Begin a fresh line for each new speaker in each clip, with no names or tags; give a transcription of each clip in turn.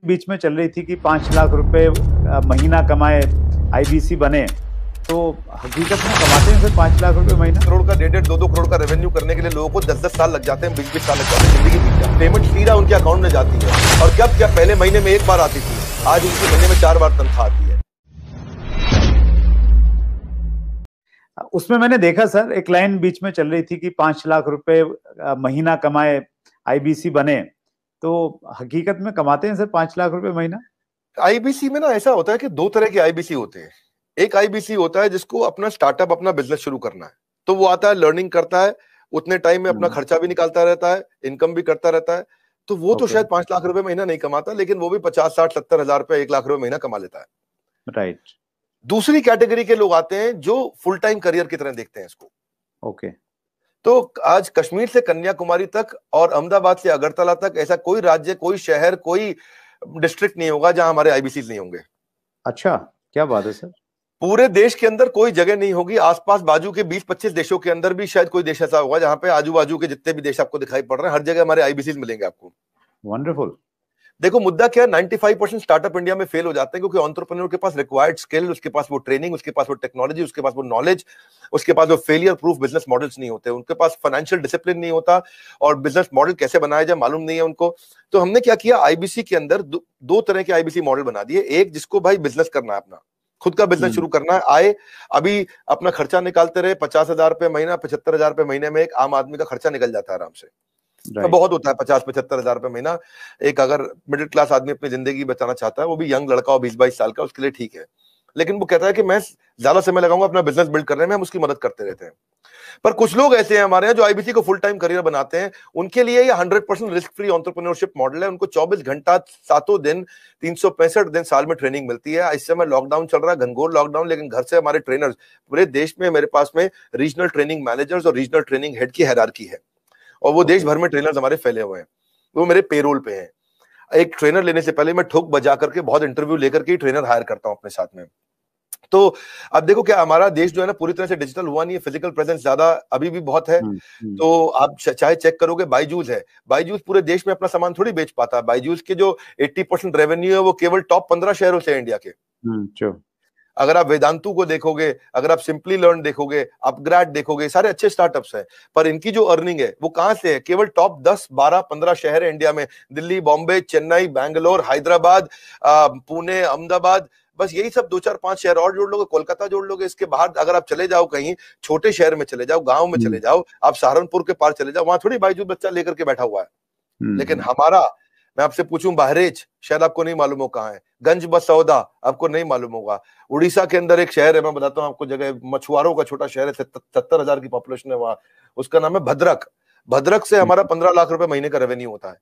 बीच में चल रही थी कि 5 लाख रुपए महीना कमाए, आईबीसी बने, तो हकीकत में कमाते हैं फिर 5 लाख रुपए महीना?
करोड़ का 1.5-2 करोड़ का रेवेन्यू करने के लिए लोगों को 10-10 साल लग जाते हैं, 20-20 साल लग जाते हैं, जिंदगी बीत जाती है। पेमेंट सीधा उनके अकाउंट में जाती है। और क्या पहले महीने में एक बार आती थी, आज उनके महीने में 4 बार तनख्वाह आती है।
उसमें मैंने देखा सर, एक लाइन बीच में चल रही थी कि 5 लाख रुपए महीना कमाए, आईबीसी बने, तो हकीकत में कमाते हैं सर 5 लाख रुपए महीना?
आईबीसी में ना ऐसा होता है कि 2 तरह के आईबीसी होते हैं। एक आईबीसी होता है जिसको अपना स्टार्टअप, अपना बिजनेस शुरू करना है, तो वो आता है, लर्निंग करता है, उतने टाइम में अपना खर्चा भी निकालता रहता है, इनकम भी करता रहता है, तो वो तो शायद 5 लाख रुपए महीना नहीं कमाता, लेकिन वो भी 50, 60, 70 हजार रुपए, 1 लाख रुपए महीना कमा लेता है।
राइट।
दूसरी कैटेगरी के लोग आते हैं जो फुल टाइम करियर की तरह देखते हैं इसको।
ओके।
तो आज कश्मीर से कन्याकुमारी तक और अहमदाबाद से अगरतला तक ऐसा कोई राज्य, कोई शहर, कोई डिस्ट्रिक्ट नहीं होगा जहां हमारे आईबीसी नहीं होंगे।
अच्छा, क्या बात है सर।
पूरे देश के अंदर कोई जगह नहीं होगी, आसपास बाजू के 20-25 देशों के अंदर भी शायद कोई देश ऐसा होगा जहां पे आजू बाजू के जितने भी देश आपको दिखाई पड़ रहे हैं, हर जगह हमारे आईबीसी मिलेंगे आपको।
वंडरफुल।
देखो मुद्दा क्या है, 95% स्टार्टअप इंडिया में फेल हो जाते हैं क्योंकि एंटरप्रेन्योर के पास रिक्वायर्ड स्किल, उसके पास वो ट्रेनिंग, उसके पास वो टेक्नोलॉजी, उसके पास वो नॉलेज, उसके पास वो फेलियर प्रूफ बिजनेस मॉडल्स नहीं होते, उनके पास फाइनेंशियल डिसिप्लिन नहीं होता और बिजनेस मॉडल कैसे बनाया जाए मालूम नहीं है उनको। तो हमने क्या किया, आईबीसी के अंदर दो तरह के आईबीसी मॉडल बना दिए। एक जिसको भाई बिजनेस करना है, अपना खुद का बिजनेस शुरू करना है, आए अभी अपना खर्चा निकालते रहे, 50,000 रुपए महीना, 75,000 रुपए महीने में एक आम आदमी का खर्चा निकल जाता है आराम से। तो बहुत होता है 50-75 हजार रुपए महीना। एक अगर मिडिल क्लास आदमी अपनी जिंदगी बचाना चाहता है, वो भी यंग लड़का हो 20-22 साल का, उसके लिए ठीक है। लेकिन वो कहता है कि मैं ज्यादा समय लगाऊंगा अपना बिजनेस बिल्ड करने में, हम उसकी मदद करते रहते हैं। पर कुछ लोग ऐसे हैं हमारे यहाँ जो आईबीसी को फुल टाइम करियर बनाते हैं, उनके लिए ये 100% रिस्क फ्री एंटरप्रेन्योरशिप मॉडल है। उनको 24 घंटा 7 दिन 365 दिन साल में ट्रेनिंग मिलती है। इस समय लॉकडाउन चल रहा है, घनघोर लॉकडाउन, लेकिन घर से हमारे ट्रेनर्स पूरे देश में, मेरे पास में रीजनल ट्रेनिंग मैनेजर्स और रीजनल ट्रेनिंग हेड की हायरार्की है और वो देश भर में ट्रेनर्स हमारे फैले हुए हैं, वो मेरे पेरोल पे हैं। एक ट्रेनर लेने से पहले मैं ठोक बजा करके बहुत इंटरव्यू लेकर के ट्रेनर हायर करता हूं अपने साथ में। तो अब देखो क्या हमारा देश जो है ना पूरी तरह से डिजिटल हुआ नहीं है, फिजिकल प्रेजेंस ज्यादा अभी भी बहुत है। तो आप चाहे चेक करोगे, बायजूस है, बायजूस पूरे देश में अपना सामान थोड़ी बेच पाता है। बायजूस के जो 80% रेवेन्यू है वो केवल टॉप 15 शहरों से है इंडिया के। अगर आप वेदांतु को देखोगे, अगर आप सिंपली लर्न देखोगे, अपग्रेड देखोगे, सारे अच्छे स्टार्टअप्स हैं, पर इनकी जो अर्निंग है वो कहां से है? केवल टॉप 10, 12, 15 शहर है इंडिया में, दिल्ली, बॉम्बे, चेन्नई, बैंगलोर, हैदराबाद, पुणे, अहमदाबाद, बस यही सब 2-4-5 शहर और जोड़ लोगे, कोलकाता जोड़ लोगे। इसके बाहर अगर आप चले जाओ, कहीं छोटे शहर में चले जाओ, गांव में चले जाओ, आप सहारनपुर के पार चले जाओ, वहां थोड़ी बायजूस बच्चा लेकर के बैठा हुआ है। लेकिन हमारा, मैं आपसे पूछूं, बहरेच शायद आपको नहीं मालूम हो कहां है, गंज बसौदा आपको नहीं मालूम होगा, उड़ीसा के अंदर एक शहर है, मैं बताता हूं आपको जगह, मछुआरों का छोटा शहर है, 70,000 की पॉपुलेशन है वहां, उसका नाम है भद्रक। भद्रक से हमारा 15 लाख रुपए महीने का रेवेन्यू होता है।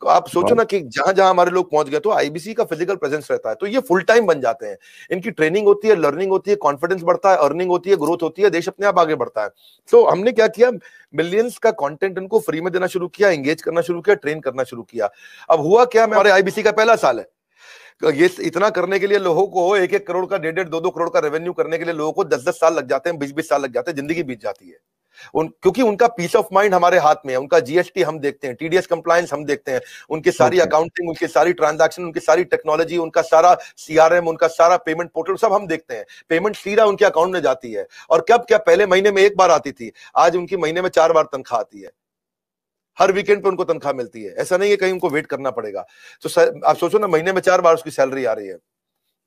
तो आप सोचो ना कि जहां जहां हमारे लोग पहुंच गए, तो आईबीसी का फिजिकल प्रेजेंस रहता है, तो ये फुल टाइम बन जाते हैं। इनकी ट्रेनिंग होती है, लर्निंग होती है, कॉन्फिडेंस बढ़ता है, अर्निंग होती है, ग्रोथ होती है, देश अपने आप आगे बढ़ता है। तो हमने क्या किया, मिलियंस का कंटेंट इनको फ्री में देना शुरू किया, एंगेज करना शुरू किया, ट्रेन करना शुरू किया। अब हुआ क्या, हमारे आईबीसी का पहला साल है, ये इतना करने के लिए लोगों को 1-1 करोड़ का, 1.5-2 करोड़ का रेवेन्यू करने के लिए लोगों को 10-10 साल लग जाते हैं, 20-20 साल लग जाते हैं, जिंदगी बीत जाती है। क्योंकि उनका पीस ऑफ माइंड हमारे हाथ में है, उनका जीएसटी हम देखते हैं, टीडीएस कंप्लायंस हम देखते हैं, उनकी सारी अकाउंटिंग, उनकी सारी ट्रांजैक्शन, उनकी सारी टेक्नोलॉजी, उनका सारा सीआरएम, उनका सारा पेमेंट पोर्टल सब हम देखते हैं। पेमेंट सीधा उनके अकाउंट में जाती है। और कब क्या, पहले महीने में एक बार आती थी, आज उनकी महीने में 4 बार तनख्वाह आती है। हर वीकेंड पे उनको तनख्वाह मिलती है, ऐसा नहीं है कहीं उनको वेट करना पड़ेगा। तो आप सोचो ना, महीने में 4 बार उसकी सैलरी आ रही है।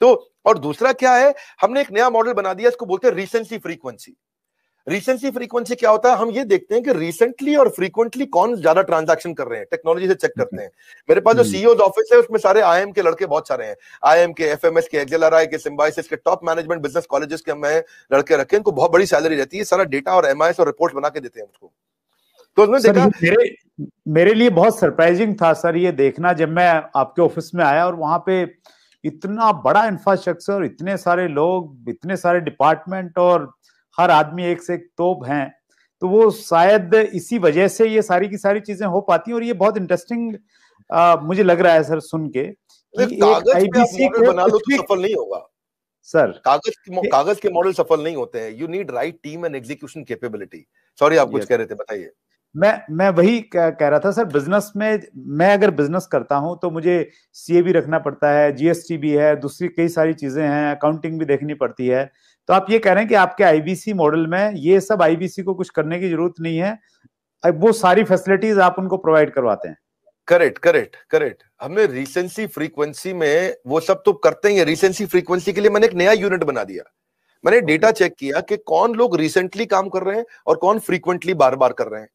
तो और दूसरा क्या है, हमने एक नया मॉडल बना दिया, इसको बोलते हैं रीसेंसी फ्रीक्वेंसी। रीसेंसी फ्रीक्वेंसी क्या होता है, हम ये देखते हैं कि रिसेंटली और फ्रीक्वेंटली कौन ज्यादा ट्रांजैक्शन कर रहे हैं, टेक्नोलॉजी से चेक करते हैं। मेरे पास जो सीईओ ऑफिस है उसमें सारे आईएम के लड़के बहुत सारे हैं, आईएम के, एफएमएस के, एक्सेलआरआई के, सिम्बायोसिस के, टॉप मैनेजमेंट बिजनेस कॉलेजेस के मैं लड़के रखे, इनको बहुत बड़ी सैलरी रहती है, सारा डेटा और एमआईएस और रिपोर्ट बना के देते हैं उसको। तो उसमें देखा,
मेरे लिए बहुत सरप्राइजिंग था सर ये देखना, जब मैं आपके ऑफिस में आया और वहां पे इतना बड़ा इंफ्रास्ट्रक्चर, इतने सारे लोग, इतने सारे डिपार्टमेंट और हर आदमी एक से एक तोप हैं, तो वो शायद इसी वजह से ये सारी की सारी चीजें हो पाती हैं। और ये बहुत इंटरेस्टिंग मुझे लग रहा है सर सुन के कि
एक आईबीसी बना लो तो सफल नहीं होगा
सर।
कागज के मॉडल सफल नहीं होते हैं। You need right team and execution capability. Sorry, आप कुछ कह रहे थे, बताइए।
मैं वही कह रहा था सर, बिजनेस में मैं अगर बिजनेस करता हूं तो मुझे सीए भी रखना पड़ता है, जीएसटी भी है, दूसरी कई सारी चीजें हैं, अकाउंटिंग भी देखनी पड़ती है। तो आप ये कह रहे हैं कि आपके आईबीसी मॉडल में ये सब आईबीसी को कुछ करने की जरूरत नहीं है, वो सारी फैसिलिटीज आप उनको प्रोवाइड करवाते हैं?
Correct correct correct. हमने रिसेंसी फ्रीक्वेंसी में वो सब तो करते ही है। रिसेंसी फ्रीक्वेंसी के लिए मैंने एक नया यूनिट बना दिया। मैंने डेटा चेक किया कि कौन लोग रिसेंटली काम कर रहे हैं और कौन फ्रीक्वेंटली बार बार कर रहे हैं।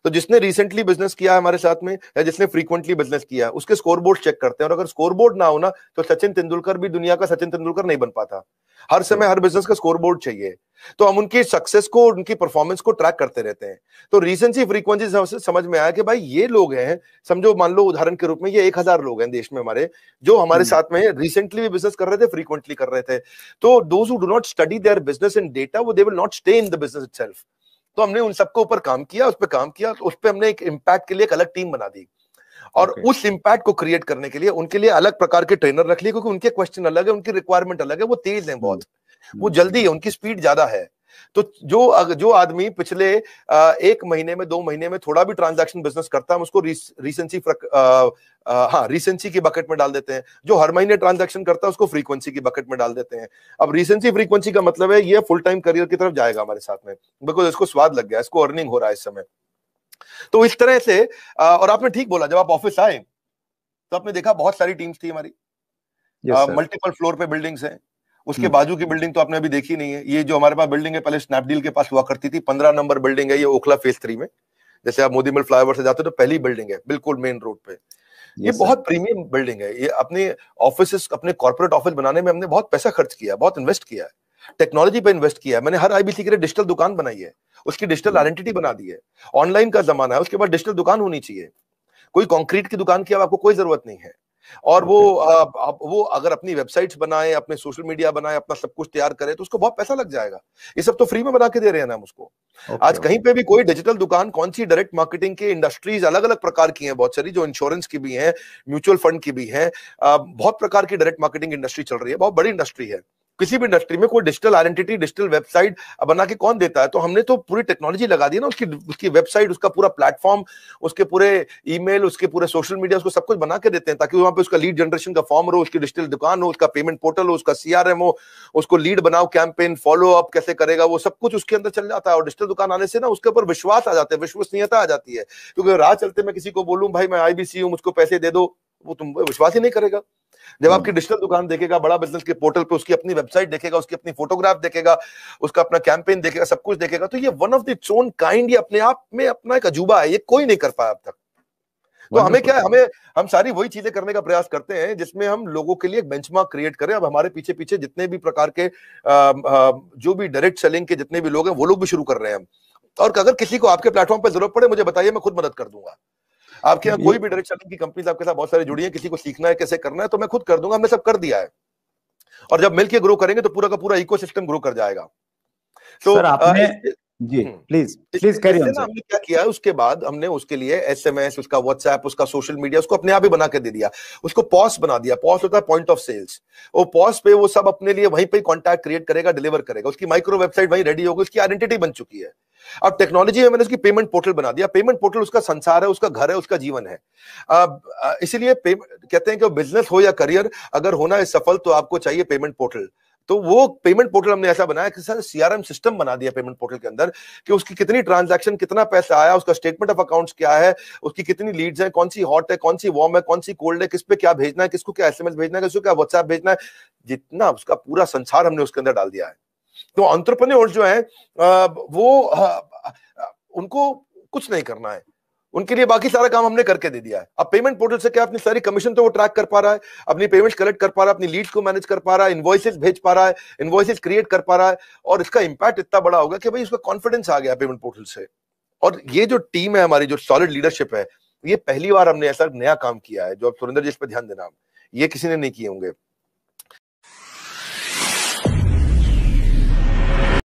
तो जिसने रिसेंटली बिजनेस किया है हमारे साथ में या जिसने फ्रीक्वेंटली बिजनेस किया है उसके स्कोरबोर्ड चेक करते हैं, और अगर स्कोरबोर्ड ना हो ना तो सचिन तेंदुलकर भी दुनिया का सचिन तेंदुलकर नहीं बन पाता। हर समय हर बिजनेस का स्कोरबोर्ड चाहिए। तो हम उनकी सक्सेस को, उनकी परफॉर्मेंस को ट्रैक करते रहते हैं। तो रिसेंसी फ्रीक्वेंसी से समझ में आया कि भाई ये लोग हैं, समझो मान लो उदाहरण के रूप में ये 1000 लोग हैं देश में हमारे, जो हमारे साथ में रिसेंटली भी बिजनेस कर रहे थे, फ्रीक्वेंटली कर रहे थे। तो those who do not study their business in data, वो they will not stay in the business itself. तो हमने उन सबके ऊपर काम किया, उस पर काम किया, तो उस पर हमने एक इम्पैक्ट के लिए एक अलग टीम बना दी, और उस इम्पैक्ट को क्रिएट करने के लिए उनके लिए अलग प्रकार के ट्रेनर रख लिए, क्योंकि उनके क्वेश्चन अलग है, उनकी रिक्वायरमेंट अलग है, वो तेज हैं बहुत, वो जल्दी है, उनकी स्पीड ज्यादा है। तो जो आदमी पिछले 1 महीने में 2 महीने में थोड़ा भी ट्रांजैक्शन बिजनेस करता है, हम उसको रिसेंसी की बकेट में डाल देते हैं। जो हर महीने ट्रांजैक्शन करता है उसको फ्रीक्वेंसी की बकेट में डाल देते हैं। अब रिसेंसी फ्रीक्वेंसी का मतलब है ये फुल टाइम करियर की तरफ जाएगा हमारे साथ में, बिकॉज इसको स्वाद लग गया, इसको अर्निंग हो रहा है इस समय। तो इस तरह से और आपने ठीक बोला, जब आप ऑफिस आए तो आपने देखा बहुत सारी टीम्स थी हमारी, मल्टीपल फ्लोर पे बिल्डिंग्स हैं। उसके बाजू की बिल्डिंग तो आपने अभी देखी नहीं है। ये जो हमारे पास बिल्डिंग है पहले स्नैपडील के पास हुआ करती थी, 15 नंबर बिल्डिंग है, ये ओखला फेज 3 में। जैसे आप मोदी महल फ्लाईओवर से जाते हो तो पहली बिल्डिंग है बिल्कुल मेन रोड पे। ये बहुत प्रीमियम बिल्डिंग है। ये अपने ऑफिस, अपने कॉर्पोरेट ऑफिस बनाने में हमने बहुत पैसा खर्च किया, बहुत इन्वेस्ट किया है, टेक्नोलॉजी पे इन्वेस्ट किया है। मैंने हर आईबीसी के लिए डिजिटल दुकान बनाई है, उसकी डिजिटल आइडेंटिटी बना दी है। ऑनलाइन का जमाना है, उसके बाद डिजिटल दुकान होनी चाहिए। कोई कंक्रीट की दुकान की आपको कोई जरूरत नहीं है। और वो अगर अपनी वेबसाइट्स बनाए, अपने सोशल मीडिया बनाए, अपना सब कुछ तैयार करे तो उसको बहुत पैसा लग जाएगा। ये सब तो फ्री में बना के दे रहे हैं ना हम उसको। आज कहीं पे भी कोई डिजिटल दुकान, कौन सी डायरेक्ट मार्केटिंग की इंडस्ट्रीज अलग अलग प्रकार की हैं, बहुत सारी, जो इंश्योरेंस की भी हैं, म्यूचुअल फंड की भी हैं, बहुत प्रकार की डायरेक्ट मार्केटिंग इंडस्ट्री चल रही है, बहुत बड़ी इंडस्ट्री है। किसी भी इंडस्ट्री में कोई डिजिटल आइडेंटिटी, डिजिटल वेबसाइट बना के कौन देता है? तो हमने तो पूरी टेक्नोलॉजी लगा दी ना, उसकी वेबसाइट, उसका पूरा प्लेटफॉर्म, उसके पूरे ईमेल, उसके पूरे सोशल मीडिया, उसको सब कुछ बना के देते हैं, ताकि वहां पे उसका लीड जनरेशन का फॉर्म हो, उसकी डिजिटल दुकान हो, उसका पेमेंट पोर्टल हो, उसका सीआरएम हो, उसको लीड बनाओ, कैंपेन फॉलो अप कैसे करेगा, वो सब कुछ उसके अंदर चल जाता है। और डिजिटल दुकान आने से ना उसके ऊपर विश्वास आ जाता है, विश्वसनीयता आ जाती है। क्योंकि राह चलते मैं किसी को बोलूं भाई मैं आईबीसी हूं, मुझको पैसे दे दो, वो तुम विश्वास ही नहीं करेगा। जब आपकी डिजिटल दुकान देखेगा, बड़ा बिजनेस के पोर्टल पे उसकी अपनी वेबसाइट देखेगा, उसकी अपनी फोटोग्राफ देखेगा, उसका अपना कैंपेन देखेगा, सब कुछ देखेगा, तो ये one of the its own kind, ये अपने आप में अपना एक अजूबा है, ये कोई नहीं कर पाया अब तक। तो हमें क्या है, हम सारी वही चीजें करने का प्रयास करते हैं जिसमें हम लोगों के लिए एक बेंचमार्क क्रिएट करें। अब हमारे पीछे पीछे जितने भी प्रकार के जो भी डायरेक्ट सेलिंग के जितने भी लोग हैं वो लोग भी शुरू कर रहे हैं हम। और अगर किसी को आपके प्लेटफॉर्म पर जरूरत पड़े मुझे बताइए, मैं खुद मदद कर दूंगा। आपके यहाँ कोई भी डायरेक्ट सेलिंग की कंपनीज आपके साथ बहुत सारी जुड़ी है, किसी को सीखना है कैसे करना है तो मैं खुद कर दूंगा, हमने सब कर दिया है। और जब मिलके ग्रो करेंगे तो पूरा का पूरा इकोसिस्टम ग्रो कर जाएगा। तो
सर आपने जी प्लीज कैरी ऑन।
हमने क्या किया है, उसके बाद हमने उसके लिए एसएमएस, उसका व्हाट्सएप, उसका सोशल मीडिया, उसको अपने आप ही बना के दे दिया। उसको पॉस बना दिया। पॉस होता है पॉइंट ऑफ सेल्स। वो पॉस पे वो सब अपने लिए वहीं पे कॉन्टैक्ट क्रिएट करेगा, डिलीवर करेगा। उसकी माइक्रो वेबसाइट वहीं रेडी होगी, उसकी आइडेंटिटी बन चुकी है। अब टेक्नोलॉजी में मैंने उसकी पेमेंट पोर्टल बना दिया। पेमेंट पोर्टल उसका संसार है, उसका घर है, उसका जीवन है। इसीलिए कहते हैं कि बिजनेस हो या करियर, अगर होना है सफल तो आपको चाहिए पेमेंट पोर्टल। तो वो पेमेंट पोर्टल हमने ऐसा बनाया कि सर सीआरएम सिस्टम बना दिया पेमेंट पोर्टल के अंदर, कि उसकी कितनी ट्रांजैक्शन, कितना पैसा आया, उसका स्टेटमेंट ऑफ अकाउंट्स क्या है, उसकी कितनी लीड्स हैं, कौन सी हॉट है, कौन सी वार्म है, कौन सी कोल्ड है, किस पे क्या भेजना है, किसको क्या एसएमएस भेजना है, किसको क्या व्हाट्सएप भेजना है, जितना उसका पूरा संसार हमने उसके अंदर डाल दिया है। तो एंटरप्रेन्योर्स जो है उनको कुछ नहीं करना है, उनके लिए बाकी सारा काम हमने करके दे दिया है। अब पेमेंट पोर्टल से क्या, अपनी सारी कमीशन तो वो ट्रैक कर पा रहा है, अपनी पेमेंट्स कलेक्ट कर पा रहा है, अपनी लीड्स को मैनेज कर पा रहा है, इनवॉइसेस भेज पा रहा है, इनवॉइसेस क्रिएट कर पा रहा है। और इसका इंपैक्ट इतना बड़ा होगा कि भाई उसका कॉन्फिडेंस आ गया पेमेंट पोर्टल से। और ये जो टीम है हमारी, जो सॉलिड लीडरशिप है, ये पहली बार हमने ऐसा नया काम किया है। जो सुरेंद्र जी इस पर ध्यान देना, ये किसी ने नहीं किए होंगे।